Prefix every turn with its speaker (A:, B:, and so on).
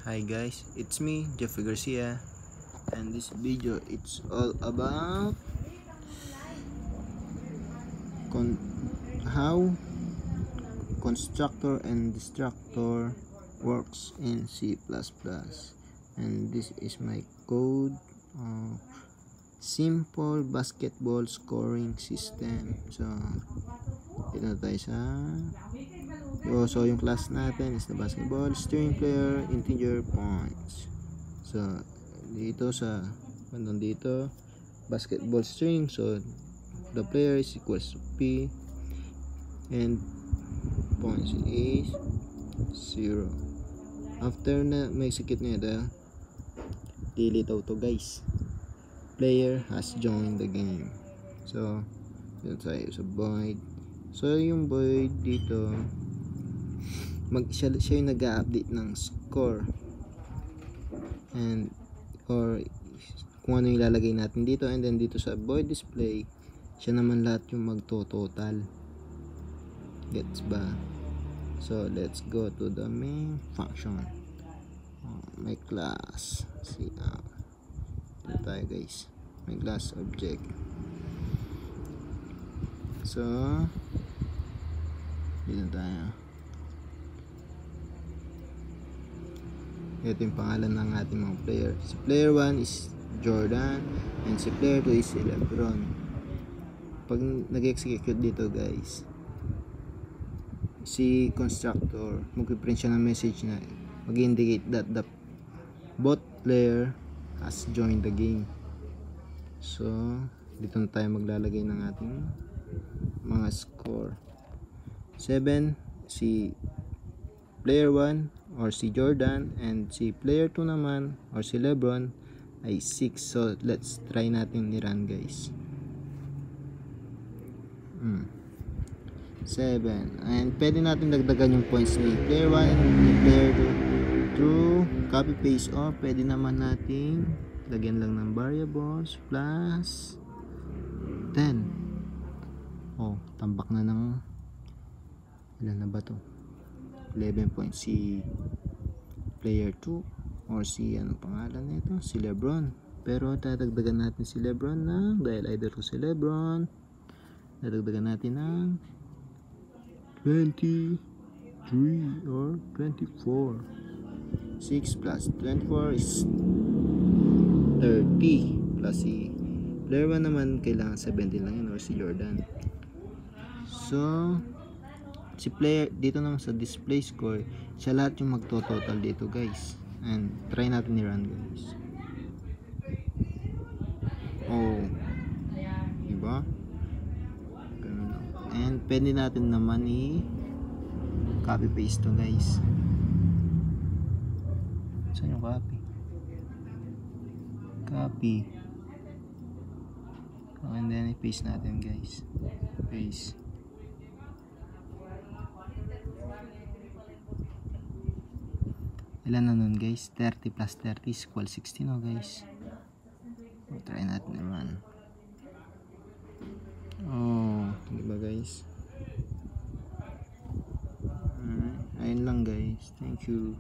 A: Hi guys, it's me, Jeffrey Garcia, and this video it's all about how constructor and destructor works in C++, and this is my code. Simple basketball scoring system. So dito na tayo sa so yung class natin is the basketball string player integer points. So dito sa bandang dito basketball string, so the player is equals to p and points is 0. After na may execute na ito, lilitaw to guys, player has joined the game. So dito tayo sa void. So yung void dito siya yung nag-a-update ng score and or kung ano yung ilalagay natin dito, and then dito sa void display siya naman lahat yung magto-total. Gets ba? So let's go to the main function. My class, see, dito tayo guys, my class object. So dito tayo, ito yung pangalan ng ating mga player. Si player 1 is Jordan and si player 2 is Lebron. Pag nag-execute dito guys, si constructor mag-print siya ng message na mag-indicate that the both player has joined the game. So dito na tayo maglalagay ng ating mga score. 7 si player 1 or si Jordan, and si player 2 naman or si Lebron ay 6. So let's try natin ni-run guys. 7, and pwede natin dagdagan yung points ni player 1 and ni player 2 through copy paste, o pwede naman nating lagyan lang ng variables plus 10. Tambak na ng ilan na ba to, 11 points si player 2 or si ano pangalan nito, si Lebron. Pero dadagdagan natin si Lebron ng, dahil idol ko si Lebron, dadagdagan natin ng 23 or 24. 6 plus 24 is 30, plus si player 1 naman kailangan 17 lang yun, or si Jordan. So si player dito naman sa display score, siya lahat yung magto-total dito guys, and try natin i-run guys. Diba? And pwede natin naman i-copy paste to guys. Saan yung copy, and then i-paste natin guys. Paste. Ilan na nun guys? 30 plus 30 is equal 16 guys. Try natin i-run. Diba guys? Ayun lang guys. Thank you.